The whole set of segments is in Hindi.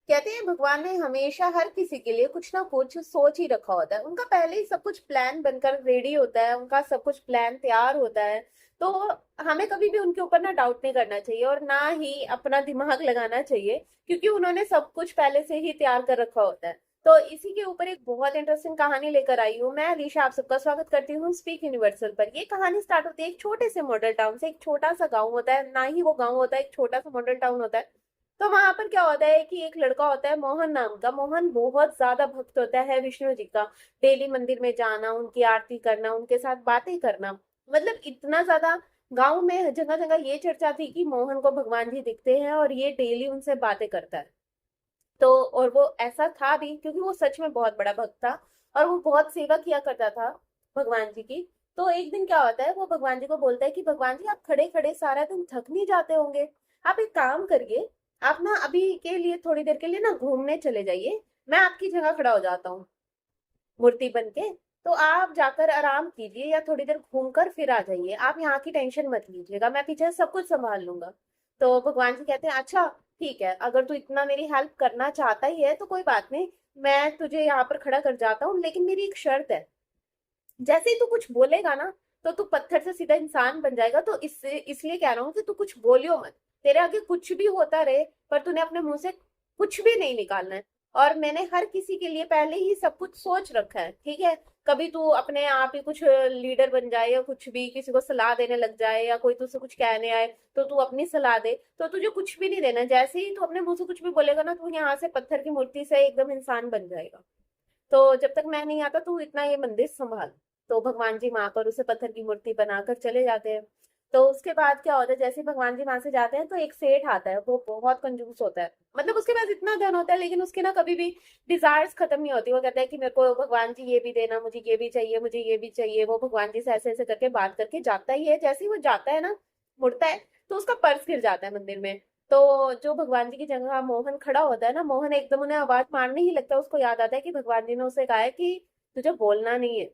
कहते हैं भगवान ने हमेशा हर किसी के लिए कुछ ना कुछ सोच ही रखा होता है। उनका पहले ही सब कुछ प्लान बनकर रेडी होता है, उनका सब कुछ प्लान तैयार होता है। तो हमें कभी भी उनके ऊपर ना डाउट नहीं करना चाहिए और ना ही अपना दिमाग लगाना चाहिए, क्योंकि उन्होंने सब कुछ पहले से ही तैयार कर रखा होता है। तो इसी के ऊपर एक बहुत इंटरेस्टिंग कहानी लेकर आई हूँ मैं। अलीशा, आप सबका स्वागत करती हूँ स्पीक यूनिवर्सल पर। ये कहानी स्टार्ट होती है एक छोटे से मॉडल टाउन से। एक छोटा सा गांव होता है, ना ही वो गांव होता है, एक छोटा सा मॉडल टाउन होता है। तो वहां पर क्या होता है कि एक लड़का होता है मोहन नाम का। मोहन बहुत ज्यादा भक्त होता है विष्णु जी का। डेली मंदिर में जाना, उनकी आरती करना, उनके साथ बातें करना, मतलब इतना ज्यादा। गांव में जगह जगह ये चर्चा थी कि मोहन को भगवान जी दिखते हैं और ये डेली उनसे बातें करता है। तो और वो ऐसा था भी, क्योंकि वो सच में बहुत बड़ा भक्त था और वो बहुत सेवा किया करता था भगवान जी की। तो एक दिन क्या होता है, वो भगवान जी को बोलता है कि भगवान जी, आप खड़े खड़े सारा दिन थक नहीं जाते होंगे? आप एक काम करिए, आप ना अभी के लिए थोड़ी देर के लिए ना घूमने चले जाइए, मैं आपकी जगह खड़ा हो जाता हूँ मूर्ति बन के। तो आप जाकर आराम कीजिए या थोड़ी देर घूम कर फिर आ जाइए, आप यहाँ की टेंशन मत लीजिएगा, मैं पीछे से सब कुछ संभाल लूंगा। तो भगवान जी कहते हैं अच्छा ठीक है, अगर तू इतना मेरी हेल्प करना चाहता ही है तो कोई बात नहीं, मैं तुझे यहाँ पर खड़ा कर जाता हूँ, लेकिन मेरी एक शर्त है। जैसे ही तू कुछ बोलेगा ना, तो तू पत्थर से सीधा इंसान बन जाएगा। तो इससे इसलिए कह रहा हूँ कि तू कुछ बोलियो मत, तेरे आगे कुछ भी होता रहे, पर तूने अपने मुंह से कुछ भी नहीं निकालना है। और मैंने हर किसी के लिए पहले ही सब कुछ सोच रखा है, ठीक है? कभी तू अपने आप ही कुछ लीडर बन जाए या कुछ भी किसी को सलाह देने लग जाए, या कोई तुझसे कुछ कहने आए तो तू अपनी सलाह दे, तो तुझे कुछ भी नहीं देना। जैसे ही तू अपने मुंह से कुछ भी बोलेगा ना, तू यहाँ से पत्थर की मूर्ति से एकदम इंसान बन जाएगा। तो जब तक मैं नहीं आता तू इतना ये मंदिर संभाल। तो भगवान जी वहां पर उसे पत्थर की मूर्ति बनाकर चले जाते हैं। तो उसके बाद क्या होता है, जैसे ही भगवान जी वहां से जाते हैं तो एक सेठ आता है, वो बहुत कंजूस होता है। मतलब उसके पास इतना धन होता है, लेकिन उसके ना कभी भी डिजायर्स खत्म नहीं होती। वो कहता है कि मेरे को भगवान जी ये भी देना, मुझे ये भी चाहिए, मुझे ये भी चाहिए। वो भगवान जी से ऐसे ऐसे करके बात करके जाता ही है। जैसे ही वो जाता है ना, मुड़ता है, तो उसका पर्स गिर जाता है मंदिर में। तो जो भगवान जी की जगह मोहन खड़ा होता है ना, मोहन एकदम उन्हें आवाज मारने ही लगता है। उसको याद आता है कि भगवान जी ने उसे कहा है कि तुझे बोलना नहीं है।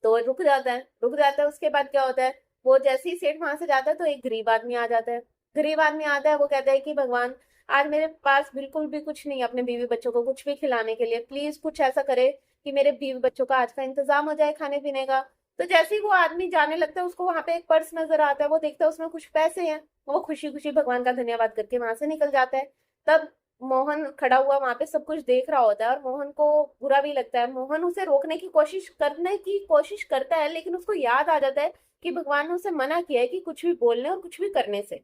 तो वो रुक जाता है, रुक जाता है। उसके बाद क्या होता है, वो जैसे ही सेठ वहां से जाता है तो एक गरीब आदमी आ जाता है। गरीब आदमी आता है, वो कहता है कि भगवान, आज मेरे पास बिल्कुल भी कुछ नहीं है अपने बीवी बच्चों को कुछ भी खिलाने के लिए, प्लीज कुछ ऐसा करे कि मेरे बीवी बच्चों का आज का इंतजाम हो जाए खाने पीने का। तो जैसे ही वो आदमी जाने लगता है, उसको वहां पे एक पर्स नजर आता है। वो देखता है उसमें कुछ पैसे हैं। वो खुशी खुशी भगवान का धन्यवाद करके वहां से निकल जाता है। तब मोहन खड़ा हुआ वहां पे सब कुछ देख रहा होता है और मोहन को बुरा भी लगता है। मोहन उसे रोकने की कोशिश करता है, लेकिन उसको याद आ जाता है कि भगवान ने उसे मना किया है कि कुछ भी बोलने और कुछ भी करने से।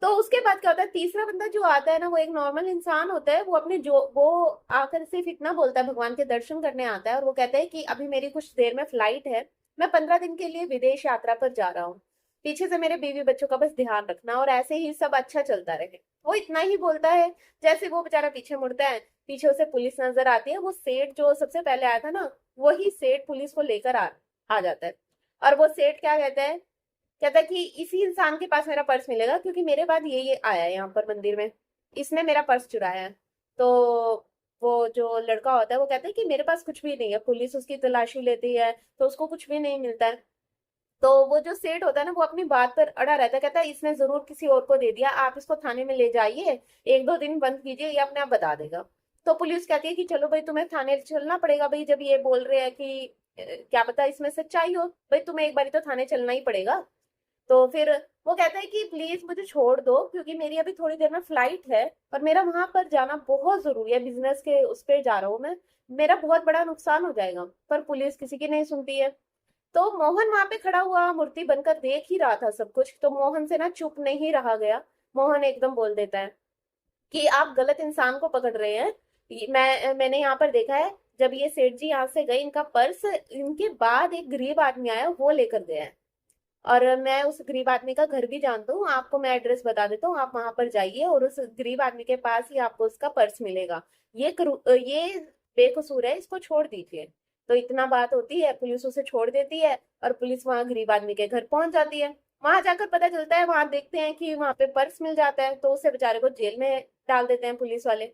तो उसके बाद क्या होता है, तीसरा बंदा जो आता है ना, वो एक नॉर्मल इंसान होता है। वो अपने जो वो आकर सिर्फ इतना बोलता है, भगवान के दर्शन करने आता है और वो कहता है कि अभी मेरी कुछ देर में फ्लाइट है, मैं 15 दिन के लिए विदेश यात्रा पर जा रहा हूँ, पीछे से मेरे बीवी बच्चों का बस ध्यान रखना और ऐसे ही सब अच्छा चलता रहे। वो इतना ही बोलता है। जैसे वो बेचारा पीछे मुड़ता है, पीछे उसे पुलिस नजर आती है। वो सेठ जो सबसे पहले आया था ना, वही सेठ पुलिस को लेकर आ जाता है। और वो सेठ क्या कहता है, कहता है कि इसी इंसान के पास मेरा पर्स मिलेगा, क्योंकि मेरे बाद ये आया है यहाँ पर मंदिर में, इसने मेरा पर्स चुराया है। तो वो जो लड़का होता है वो कहता है कि मेरे पास कुछ भी नहीं है। पुलिस उसकी तलाशी लेती है तो उसको कुछ भी नहीं मिलता है। तो वो जो सेठ होता है ना, वो अपनी बात पर अड़ा रहता है, कहता है इसने जरूर किसी और को दे दिया, आप इसको थाने में ले जाइए, 1-2 दिन बंद कीजिए, ये अपने आप बता देगा। तो पुलिस कहती है कि चलो भाई, तुम्हें थाने चलना पड़ेगा भाई, जब ये बोल रहे हैं कि क्या पता इसमें सच्चाई हो, भाई तुम्हें एक बारी तो थाने चलना ही पड़ेगा। तो फिर वो कहता है कि प्लीज मुझे छोड़ दो, क्योंकि मेरी अभी थोड़ी देर में फ्लाइट है और मेरा वहां पर जाना बहुत जरूरी है, बिजनेस के उस पर जा रहा हूँ मैं, मेरा बहुत बड़ा नुकसान हो जाएगा। पर पुलिस किसी की नहीं सुनती है। तो मोहन वहां पे खड़ा हुआ मूर्ति बनकर देख ही रहा था सब कुछ। तो मोहन से ना चुप नहीं रहा गया। मोहन एकदम बोल देता है कि आप गलत इंसान को पकड़ रहे हैं। मैंने यहाँ पर देखा है, जब ये सेठ जी यहाँ से गए, इनका पर्स इनके बाद एक गरीब आदमी आया, वो लेकर गया है। और मैं उस गरीब आदमी का घर भी जानता हूँ, आपको मैं एड्रेस बता देता हूँ, आप वहां पर जाइए और उस गरीब आदमी के पास ही आपको उसका पर्स मिलेगा। ये बेकसूर है, इसको छोड़ दीजिए। तो इतना बात होती है, पुलिस उसे छोड़ देती है और पुलिस वहां गरीब आदमी के घर पहुंच जाती है। वहां जाकर पता चलता है, वहां देखते हैं कि वहां पे पर्स मिल जाता है, तो उसे बेचारे को जेल में डाल देते हैं पुलिस वाले।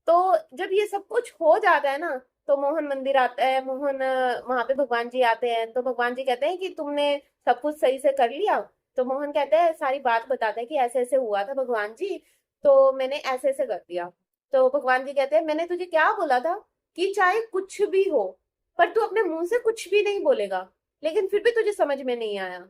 तो जब ये सब कुछ हो जाता है ना, तो मोहन मंदिर आता है। मोहन वहां पे भगवान जी आते हैं। तो भगवान जी कहते हैं कि तुमने सब कुछ सही से कर लिया? तो मोहन कहता है, सारी बात बताता है कि ऐसे ऐसे हुआ था भगवान जी, तो मैंने ऐसे ऐसे कर दिया। तो भगवान जी कहते हैं मैंने तुझे क्या बोला था कि चाहे कुछ भी हो, पर तू अपने मुंह से कुछ भी नहीं बोलेगा, लेकिन फिर भी तुझे समझ में नहीं आया।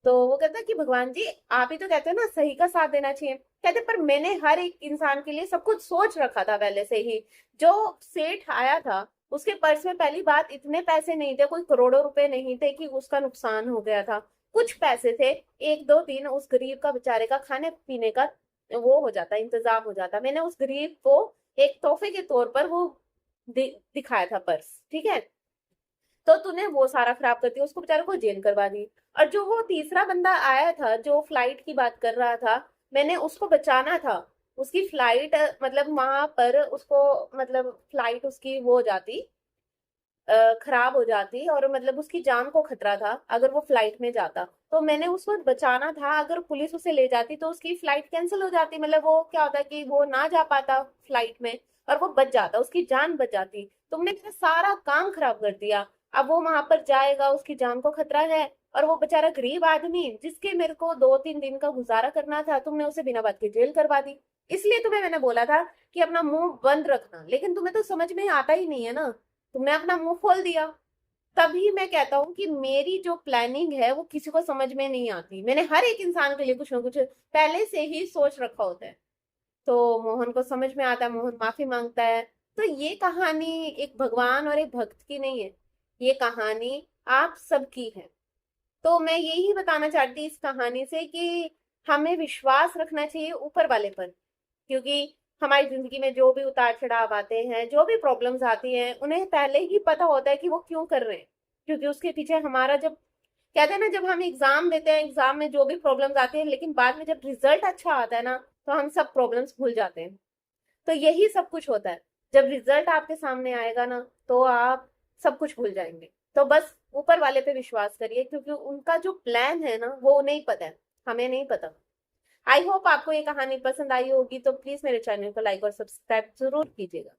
तो वो कहता है कि भगवान जी आप ही तो कहते हो ना सही का साथ देना चाहिए। कहते पर मैंने हर एक इंसान के लिए सब कुछ सोच रखा था पहले से ही। जो सेठ आया था उसके पर्स में पहली बात इतने पैसे नहीं थे, कोई करोड़ों रुपए नहीं थे कि उसका नुकसान हो गया था। कुछ पैसे थे, एक दो दिन उस गरीब का बेचारे का खाने पीने का वो हो जाता, इंतजाम हो जाता। मैंने उस गरीब को एक तोहफे के तौर पर वो दिखाया था पर्स, ठीक है। तो तूने वो सारा खराब कर दिया, उसको बेचारे को जेल करवा दी। और जो वो तीसरा बंदा आया था जो फ्लाइट की बात कर रहा था, मैंने उसको बचाना था। उसकी फ्लाइट मतलब वहां पर उसको मतलब फ्लाइट उसकी वो हो जाती, खराब हो जाती, और मतलब उसकी जान को खतरा था अगर वो फ्लाइट में जाता। तो मैंने उसको बचाना था, अगर पुलिस उसे ले जाती तो उसकी फ्लाइट कैंसिल हो जाती, मतलब वो क्या होता कि वो ना जा पाता फ्लाइट में, और वो बच जाता, उसकी जान बच जाती। तुमने मेरा सारा काम खराब कर दिया। अब वो वहां पर जाएगा, उसकी जान को खतरा है, और वो बेचारा गरीब आदमी जिसके मेरे को 2-3 दिन का गुजारा करना था, तुमने उसे बिना बात के जेल करवा दी। इसलिए तुम्हें मैंने बोला था कि अपना मुंह बंद रखना, लेकिन तुम्हें तो समझ में आता ही नहीं है ना, तुमने अपना मुंह खोल दिया। तभी मैं कहता हूँ कि मेरी जो प्लानिंग है वो किसी को समझ में नहीं आती। मैंने हर एक इंसान के लिए कुछ ना कुछ पहले से ही सोच रखा होता है। तो मोहन को समझ में आता है, मोहन माफी मांगता है। तो ये कहानी एक भगवान और एक भक्त की नहीं है, ये कहानी आप सबकी है। तो मैं यही बताना चाहती इस कहानी से कि हमें विश्वास रखना चाहिए ऊपर वाले पर, क्योंकि हमारी जिंदगी में जो भी उतार चढ़ाव आते हैं, जो भी प्रॉब्लम्स आती हैं, उन्हें पहले ही पता होता है कि वो क्यों कर रहे हैं। क्योंकि उसके पीछे हमारा, जब कहते हैं ना, जब हम एग्जाम देते हैं, एग्जाम में जो भी प्रॉब्लम्स आती हैं, लेकिन बाद में जब रिजल्ट अच्छा आता है ना, तो हम सब प्रॉब्लम्स भूल जाते हैं। तो यही सब कुछ होता है, जब रिजल्ट आपके सामने आएगा ना, तो आप सब कुछ भूल जाएंगे। तो बस ऊपर वाले पे विश्वास करिए, क्योंकि उनका जो प्लान है ना वो नहीं पता है, हमें नहीं पता। आई होप आपको ये कहानी पसंद आई होगी, तो प्लीज मेरे चैनल को लाइक और सब्सक्राइब जरूर कीजिएगा।